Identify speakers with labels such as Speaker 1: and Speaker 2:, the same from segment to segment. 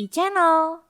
Speaker 1: 이 채널.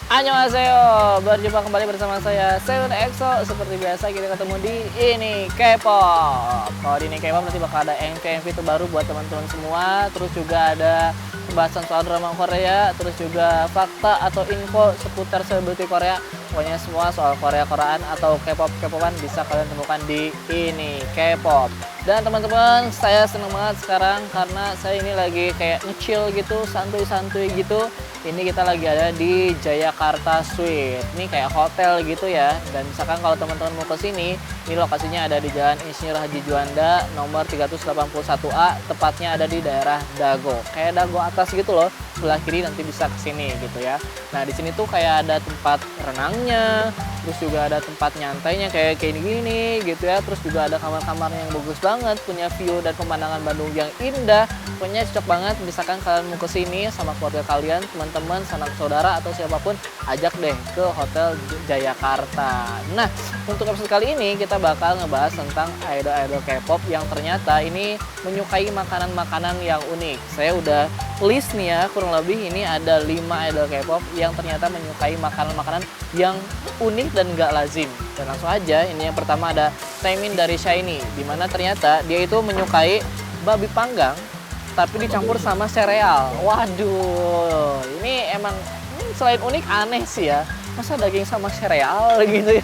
Speaker 2: Annyeonghaseyo, berjumpa kembali bersama saya Seun EXO. Seperti biasa kita ketemu di Ini K-pop. Kalau di Ini K-pop nanti bakal ada MV terbaru buat teman-teman semua. Terus juga ada pembahasan soal drama Korea. Terus juga fakta atau info seputar selebriti Korea. Pokoknya semua soal Korea-Koreaan atau K-pop-K-popan bisa kalian temukan di Ini K-pop. Dan teman-teman, saya senang banget sekarang karena saya ini lagi kayak nge-chill gitu, santuy-santuy gitu. Ini kita lagi ada di Jayakarta Suite. Ini kayak hotel gitu ya. Dan misalkan kalau teman-teman mau ke sini, ini lokasinya ada di Jalan Insinyur Haji Juanda nomor 381A, tepatnya ada di daerah Dago. Kayak Dago atas gitu loh. Sebelah kiri nanti bisa ke sini gitu ya. Nah, di sini tuh kayak ada tempat renangnya, terus juga ada tempat nyantainya kayak gini gitu ya. Terus juga ada kamar-kamarnya yang bagus banget, punya view dan pemandangan Bandung yang indah. Pokoknya cocok banget misalkan kalian mau ke sini sama keluarga kalian, teman-teman, sanak saudara atau siapapun, ajak deh ke Hotel Jayakarta. Nah, untuk episode kali ini kita bakal ngebahas tentang idol-idol K-pop yang ternyata ini menyukai makanan-makanan yang unik. Saya udah list nih ya, kurang lebih ini ada 5 idol K-pop yang ternyata menyukai makanan-makanan yang unik dan gak lazim. Dan langsung aja, ini yang pertama ada Taemin dari SHINee, dimana ternyata dia itu menyukai babi panggang tapi dicampur sama sereal. Waduh, ini emang selain unik aneh sih ya. Masa daging sama sereal gitu ya.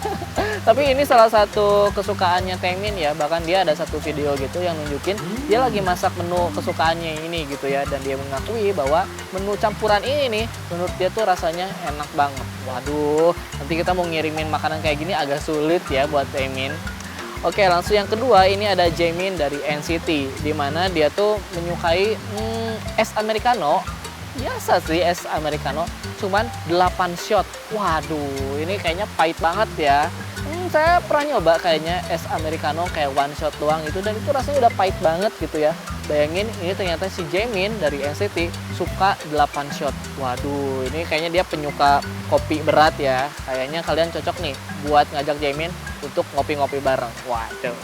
Speaker 2: Tapi ini salah satu kesukaannya Taemin ya. Bahkan dia ada satu video gitu yang nunjukin dia lagi masak menu kesukaannya ini gitu ya. Dan dia mengakui bahwa menu campuran ini nih menurut dia tuh rasanya enak banget. Waduh, nanti kita mau ngirimin makanan kayak gini agak sulit ya buat Taemin. Oke, langsung yang kedua ini ada Jaemin dari NCT, dimana dia tuh menyukai es americano. Biasa sih es americano, cuman 8 shot. Waduh, ini kayaknya pahit banget ya. Saya pernah nyoba kayaknya es americano kayak one shot doang itu, dan itu rasanya udah pahit banget gitu ya. Bayangin ini ternyata si Jaemin dari NCT suka 8 shot. Waduh, ini kayaknya dia penyuka kopi berat ya. Kayaknya kalian cocok nih buat ngajak Jaemin untuk ngopi-ngopi bareng. Waduh.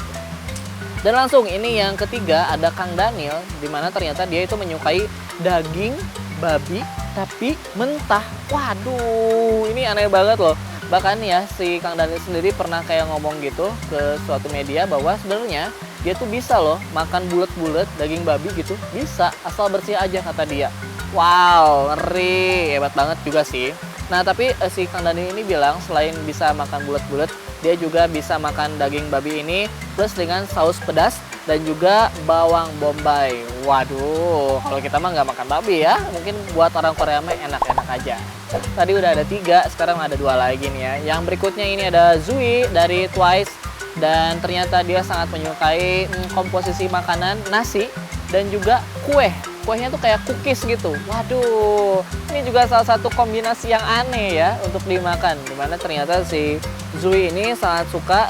Speaker 2: Dan langsung ini yang ketiga ada Kang Daniel, dimana ternyata dia itu menyukai daging babi tapi mentah. Waduh, ini aneh banget loh. Bahkan ya si Kang Daniel sendiri pernah kayak ngomong gitu ke suatu media bahwa sebenarnya dia tuh bisa loh makan bulat-bulat daging babi gitu, bisa asal bersih aja kata dia. Wow, ngeri, hebat banget juga sih. Nah, tapi si Kang Daniel ini bilang selain bisa makan bulat-bulat, dia juga bisa makan daging babi ini plus dengan saus pedas dan juga bawang bombay. Waduh, kalau kita mah nggak makan babi ya, mungkin buat orang Korea mah enak-enak aja. Tadi udah ada 3, sekarang ada 2 lagi nih ya. Yang berikutnya ini ada Zui dari Twice, dan ternyata dia sangat menyukai komposisi makanan nasi dan juga kue. Kuehnya tuh kayak cookies gitu. Waduh, ini juga salah satu kombinasi yang aneh ya untuk dimakan. Dimana ternyata si Zui ini sangat suka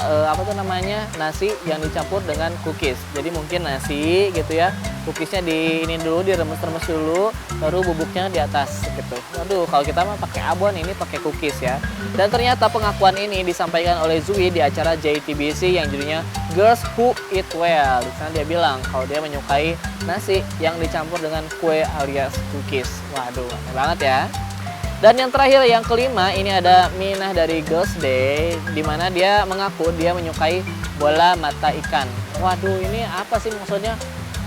Speaker 2: nasi yang dicampur dengan cookies. Jadi mungkin nasi gitu ya, cookiesnya diremes-remes dulu, baru bubuknya di atas gitu. Waduh, kalau kita mah pakai abon, ini pakai cookies ya. Dan ternyata pengakuan ini disampaikan oleh Zui di acara JTBC yang judulnya Girls Who Eat Well. Di sana dia bilang kalau dia menyukai nasi yang dicampur dengan kue alias cookies. Waduh, aneh banget ya. Dan yang terakhir, yang kelima, ini ada Minah dari Girls Day, dimana dia mengaku dia menyukai bola mata ikan. Waduh, ini apa sih maksudnya?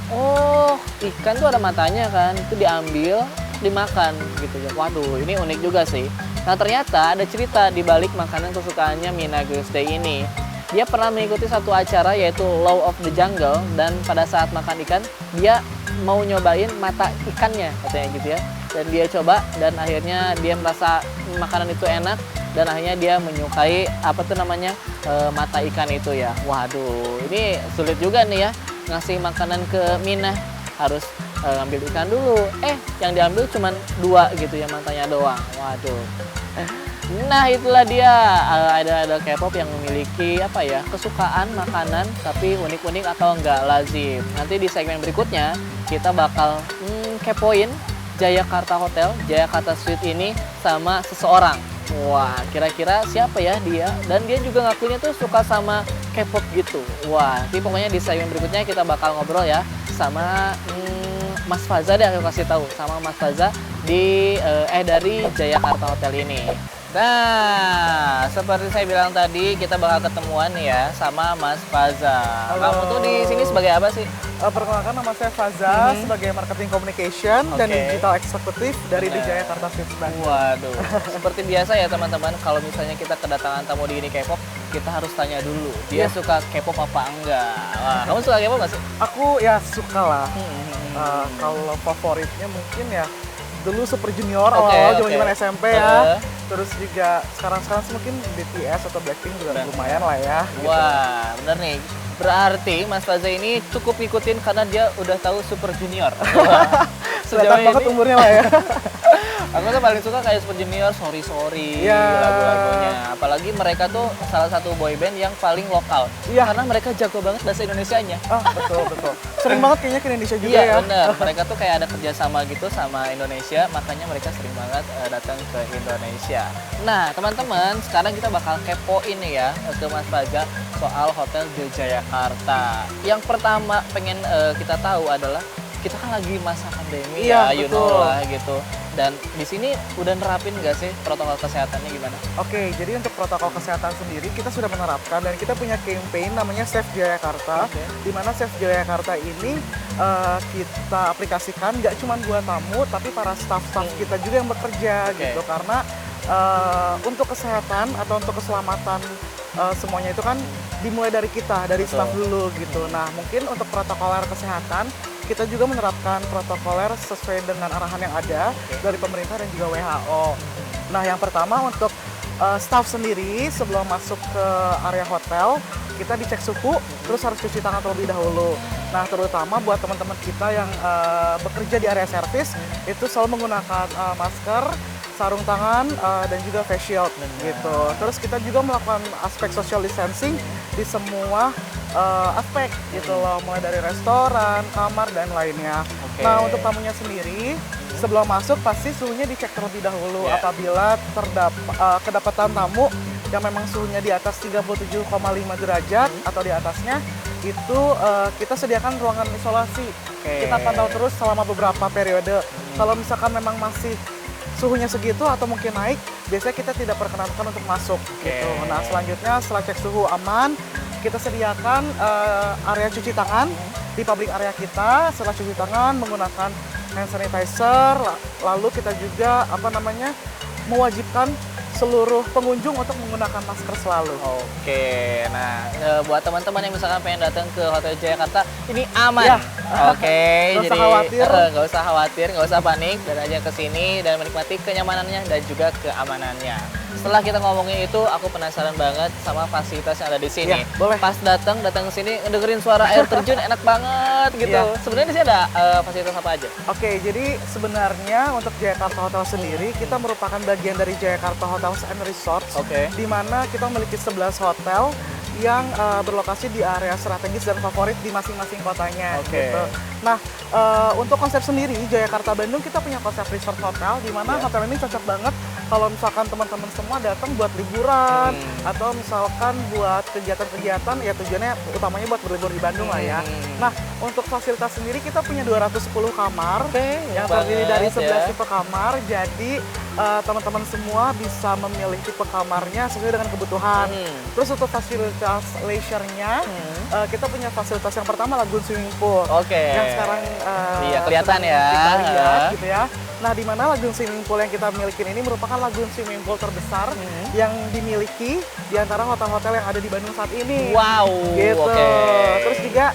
Speaker 2: Oh, ikan tuh ada matanya kan, itu diambil, dimakan gitu ya. Waduh, ini unik juga sih. Nah, ternyata ada cerita di balik makanan kesukaannya Minah Girls Day ini. Dia pernah mengikuti satu acara yaitu Law of the Jungle, dan pada saat makan ikan, dia mau nyobain mata ikannya katanya gitu ya. Dan dia coba dan akhirnya dia merasa makanan itu enak dan akhirnya dia menyukai mata ikan itu ya. Waduh, ini sulit juga nih ya ngasih makanan ke Minah, harus ngambil ikan dulu. Yang diambil cuma 2 gitu ya, matanya doang. Waduh. Nah, itulah dia. Ada K-pop yang memiliki apa ya, kesukaan makanan tapi unik-unik atau enggak lazim. Nanti di segmen berikutnya kita bakal kepoin Jayakarta Hotel, Jayakarta Suite ini sama seseorang. Wah, kira-kira siapa ya dia? Dan dia juga ngakunya tuh suka sama K-pop gitu. Wah, nanti pokoknya di segmen berikutnya kita bakal ngobrol ya sama Mas Faza deh, aku kasih tahu sama Mas Faza dari Jayakarta Hotel ini. Nah, seperti saya bilang tadi, kita bakal ketemuan nih ya sama Mas Faza.
Speaker 1: Halo.
Speaker 2: Kamu tuh di sini sebagai apa sih?
Speaker 1: Perkenalkan, nama saya Faza sebagai Marketing Communication dan
Speaker 2: Oke.
Speaker 1: Digital Executive dari
Speaker 2: Benar.
Speaker 1: Jayakarta Suites Bandung.
Speaker 2: Waduh, seperti biasa ya teman-teman, kalau misalnya kita kedatangan tamu di ini K-pop, kita harus tanya dulu, dia
Speaker 1: Iya.
Speaker 2: suka K-pop apa enggak? Wah, kamu suka K-pop nggak sih?
Speaker 1: Aku ya suka lah.
Speaker 2: Hmm.
Speaker 1: Kalau favoritnya mungkin ya dulu Super Junior
Speaker 2: Oke,
Speaker 1: awal-awal
Speaker 2: oke.
Speaker 1: zaman-zaman SMP ya. Terus juga sekarang sih mungkin BTS atau Blackpink juga
Speaker 2: Benar.
Speaker 1: lumayan lah ya. Gitu.
Speaker 2: Wah, bener nih. Berarti Mas Faza ini cukup ngikutin karena dia udah tahu Super Junior. Wah,
Speaker 1: Kelihatan banget
Speaker 2: ini,
Speaker 1: umurnya lah ya.
Speaker 2: aku tuh paling suka kayak Super Junior, Sorry Sorry,
Speaker 1: Iya.
Speaker 2: lagu-lagunya. Apalagi mereka tuh salah satu boy band yang paling lokal.
Speaker 1: Iya.
Speaker 2: Karena mereka jago banget bahasa Indonesianya.
Speaker 1: Betul betul. Sering banget kayaknya ke Indonesia juga
Speaker 2: Iya
Speaker 1: ya.
Speaker 2: bener, mereka tuh kayak ada kerjasama gitu sama Indonesia, makanya mereka sering banget datang ke Indonesia. Nah teman-teman, sekarang kita bakal kepoin nih ya ke Mas Faza soal Hotel di Jayakarta. Yang pertama pengen kita tahu adalah kita kan lagi masa pandemi
Speaker 1: Iya,
Speaker 2: ya, you
Speaker 1: betul.
Speaker 2: know lah gitu. Dan di sini udah nerapin nggak sih protokol kesehatannya gimana?
Speaker 1: Oke, jadi untuk protokol kesehatan sendiri kita sudah menerapkan dan kita punya campaign namanya Safe Jayakarta.
Speaker 2: Oke.
Speaker 1: Di mana Safe Jayakarta ini kita aplikasikan nggak cuma buat tamu, tapi para staff-staff kita juga yang bekerja
Speaker 2: Oke.
Speaker 1: gitu. Karena untuk kesehatan atau untuk keselamatan semuanya itu kan dimulai dari kita, dari
Speaker 2: Betul.
Speaker 1: staff dulu gitu. Nah, mungkin untuk protokoler kesehatan kita juga menerapkan protokoler sesuai dengan arahan yang ada dari pemerintah dan juga WHO. Nah, yang pertama untuk staff sendiri sebelum masuk ke area hotel, kita dicek suhu, terus harus cuci tangan terlebih dahulu. Nah, terutama buat teman-teman kita yang bekerja di area servis, itu selalu menggunakan masker, sarung tangan, dan juga face shield gitu. Terus kita juga melakukan aspek social distancing di semua aspek gitu loh, mulai dari restoran, kamar, dan lainnya.
Speaker 2: Oke.
Speaker 1: Nah, untuk tamunya sendiri, sebelum masuk pasti suhunya dicek terlebih dahulu.
Speaker 2: Ya.
Speaker 1: Apabila kedapatan tamu yang memang suhunya di atas 37,5 derajat atau di atasnya, itu kita sediakan ruangan isolasi.
Speaker 2: Oke.
Speaker 1: Kita pantau terus selama beberapa periode. Kalau misalkan memang masih suhunya segitu atau mungkin naik, biasanya kita tidak perkenankan untuk masuk gitu. Nah, selanjutnya setelah cek suhu aman, kita sediakan area cuci tangan di public area kita. Setelah cuci tangan menggunakan hand sanitizer, lalu kita juga mewajibkan seluruh pengunjung untuk menggunakan masker selalu.
Speaker 2: Oke, nah buat teman-teman yang misalkan pengen datang ke Hotel Jayakarta, ini aman.
Speaker 1: Ya.
Speaker 2: Oke,
Speaker 1: Nggak usah khawatir.
Speaker 2: Nggak usah khawatir, nggak usah panik, dan aja ke sini dan menikmati kenyamanannya dan juga keamanannya. Setelah kita ngomongin itu, aku penasaran banget sama fasilitas yang ada di sini.
Speaker 1: Ya, boleh.
Speaker 2: Pas datang ke sini, ngedengerin suara air terjun enak banget gitu.
Speaker 1: Ya.
Speaker 2: Sebenarnya di sini ada fasilitas apa aja?
Speaker 1: Oke, jadi sebenarnya untuk Jayakarta Hotel sendiri, kita merupakan bagian dari Jayakarta Hotels and Resorts,
Speaker 2: Oke.
Speaker 1: di mana kita memiliki 11 hotel yang berlokasi di area strategis dan favorit di masing-masing kotanya.
Speaker 2: Oke.
Speaker 1: Gitu. Nah, untuk konsep sendiri, Jayakarta Bandung kita punya konsep resort hotel, di mana
Speaker 2: Ya.
Speaker 1: hotel ini cocok banget kalau misalkan teman-teman semua datang buat liburan, atau misalkan buat kegiatan-kegiatan, ya tujuannya utamanya buat berlibur di Bandung lah ya. Nah, untuk fasilitas sendiri kita punya 210 kamar,
Speaker 2: Oke,
Speaker 1: yang terdiri dari 11
Speaker 2: ya.
Speaker 1: tipe kamar, jadi teman-teman semua bisa memilih tipe kamarnya sesuai dengan kebutuhan. Terus untuk fasilitas leisure-nya, kita punya fasilitas yang pertama lagoon swimming pool.
Speaker 2: Oke.
Speaker 1: Yang sekarang
Speaker 2: Iya, kelihatan
Speaker 1: sedang
Speaker 2: ya.
Speaker 1: kita lihat gitu ya. Nah, di mana lagoon swimming pool yang kita miliki ini merupakan lagoon swimming pool terbesar yang dimiliki di antara hotel-hotel yang ada di Bandung saat ini.
Speaker 2: Wow.
Speaker 1: Gitu.
Speaker 2: Oke.
Speaker 1: Terus juga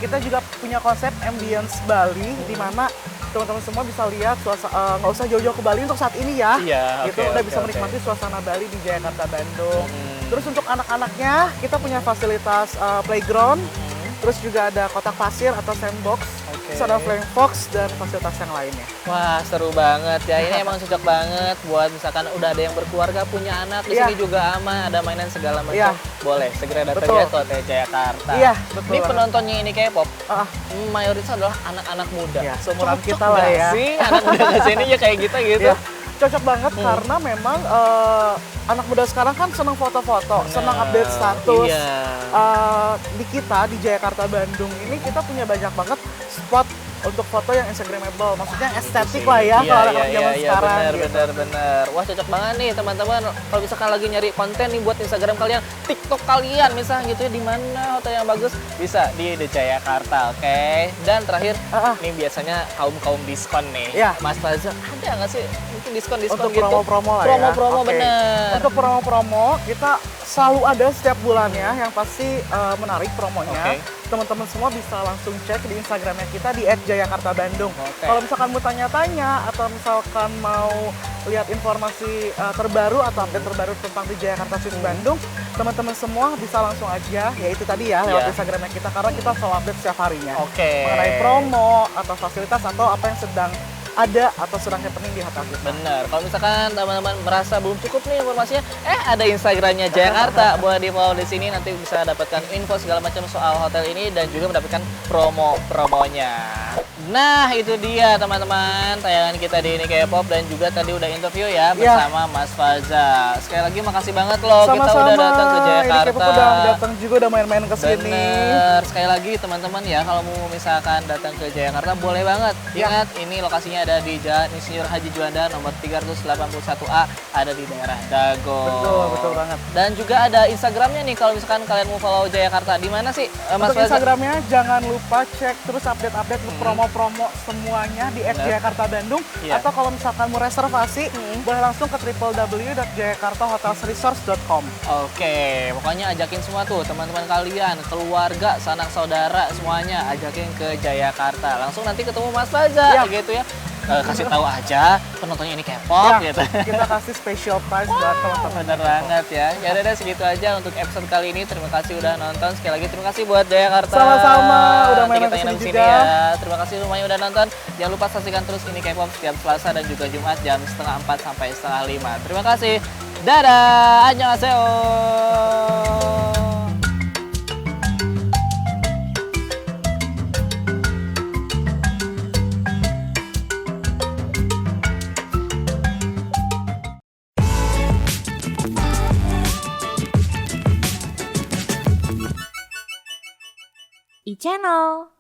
Speaker 1: kita juga punya konsep ambience Bali, di mana teman-teman semua bisa lihat nggak usah jauh-jauh ke Bali untuk saat ini ya.
Speaker 2: Iya,
Speaker 1: Gitu
Speaker 2: oke,
Speaker 1: udah
Speaker 2: oke,
Speaker 1: bisa
Speaker 2: oke.
Speaker 1: menikmati suasana Bali di Jayakarta Bandung. Terus untuk anak-anaknya kita punya fasilitas playground. Terus juga ada kotak pasir atau sandbox terus ada Flying Fox dan fasilitas yang lainnya.
Speaker 2: Wah, seru banget ya. Ini emang cocok banget buat misalkan udah ada yang berkeluarga, punya anak, di
Speaker 1: Iya.
Speaker 2: sini juga aman, ada mainan segala macam.
Speaker 1: Iya.
Speaker 2: Boleh segera datang
Speaker 1: Betul.
Speaker 2: ya ke Hotel Jayakarta.
Speaker 1: Iya, betul
Speaker 2: Ini
Speaker 1: banget.
Speaker 2: penontonnya ini K-pop
Speaker 1: Ah,
Speaker 2: mayoritas adalah anak-anak muda.
Speaker 1: Iya, seumuran
Speaker 2: Cocok
Speaker 1: kita lah
Speaker 2: nggak
Speaker 1: ya.
Speaker 2: sih anak muda kesini ya kayak gitu gitu.
Speaker 1: Iya, cocok banget karena memang anak muda sekarang kan senang foto-foto, senang update status.
Speaker 2: Iya.
Speaker 1: Di kita di Jayakarta Bandung ini kita punya banyak banget spot untuk foto yang instagramable, maksudnya estetik lah ya kalau anak zaman sekarang.
Speaker 2: Bener. Wah, cocok banget nih teman-teman. Kalau misalkan lagi nyari konten nih buat Instagram kalian, TikTok kalian misalnya gitu ya, di mana hotel yang bagus, bisa di The Jayakarta, oke? Dan terakhir, nih biasanya kaum diskon nih.
Speaker 1: Iya.
Speaker 2: Mas Faza, ada nggak sih mungkin diskon-diskon
Speaker 1: Untuk
Speaker 2: gitu?
Speaker 1: promo-promo lah ya.
Speaker 2: Promo-promo
Speaker 1: Oke.
Speaker 2: bener.
Speaker 1: Untuk promo-promo kita selalu ada setiap bulannya yang pasti menarik promonya.
Speaker 2: Oke.
Speaker 1: Teman-teman semua bisa langsung cek di Instagramnya kita di @jayakartabandung.
Speaker 2: Oke.
Speaker 1: Kalau misalkan mau tanya-tanya atau misalkan mau lihat informasi terbaru atau update terbaru tentang di Jayakarta Swiss Bandung, teman-teman semua bisa langsung aja, ya itu tadi ya, lewat
Speaker 2: Iya.
Speaker 1: Instagramnya kita karena kita selalu update setiap harinya.
Speaker 2: Oke.
Speaker 1: Mengenai promo atau fasilitas atau apa yang sedang ada atau sedang happening di hotel kita.
Speaker 2: Bener, kalau misalkan teman-teman merasa belum cukup nih informasinya, ada Instagramnya Jakarta, boleh di follow di sini, nanti bisa dapatkan info segala macam soal hotel ini dan juga mendapatkan promo-promonya. Nah, itu dia teman-teman tayangan kita di Ini K-pop dan juga tadi udah interview ya bersama Mas Faza. Sekali lagi makasih banget loh kita udah datang ke
Speaker 1: Ini
Speaker 2: Jakarta.
Speaker 1: K-pop udah datang juga, udah main-main ke sini.
Speaker 2: Bener, sekali lagi teman-teman ya kalau mau misalkan datang ke Jakarta boleh banget. Ingat ini lokasinya ada di Jalan Insinyur Haji Juanda nomor 381A, ada di daerah Dago.
Speaker 1: Betul banget.
Speaker 2: Dan juga ada Instagramnya nih kalau misalkan kalian mau follow Jakarta. Di mana sih Mas
Speaker 1: Untuk
Speaker 2: Faza?
Speaker 1: Instagramnya jangan lupa cek terus update-update untuk promo-promo semuanya di @jayakarta Bandung.
Speaker 2: Iya.
Speaker 1: Atau kalau misalkan mau reservasi boleh langsung ke www.jayakartahotelresorts.com.
Speaker 2: Oke, pokoknya ajakin semua tuh teman-teman kalian, keluarga, sanak saudara semuanya ajakin ke Jayakarta. Langsung nanti ketemu Mas Faza
Speaker 1: Iya.
Speaker 2: gitu ya. Kasih tahu aja penontonnya ini K-pop
Speaker 1: Ya,
Speaker 2: gitu.
Speaker 1: kita kasih special price buat teman-teman.
Speaker 2: Bener banget ya. Ya udah deh, segitu aja untuk episode kali ini. Terima kasih udah nonton. Sekali lagi terima kasih buat Jayakarta.
Speaker 1: Sama-sama, udah main
Speaker 2: Nanti kita
Speaker 1: kesini
Speaker 2: nginep
Speaker 1: juga.
Speaker 2: ya. Terima kasih semuanya udah nonton. Jangan lupa saksikan terus Ini K-pop setiap Selasa dan juga Jumat jam 4:30 sampai 4:30. Terima kasih. Dadah. Annyeonghaseyo.
Speaker 3: 이 채널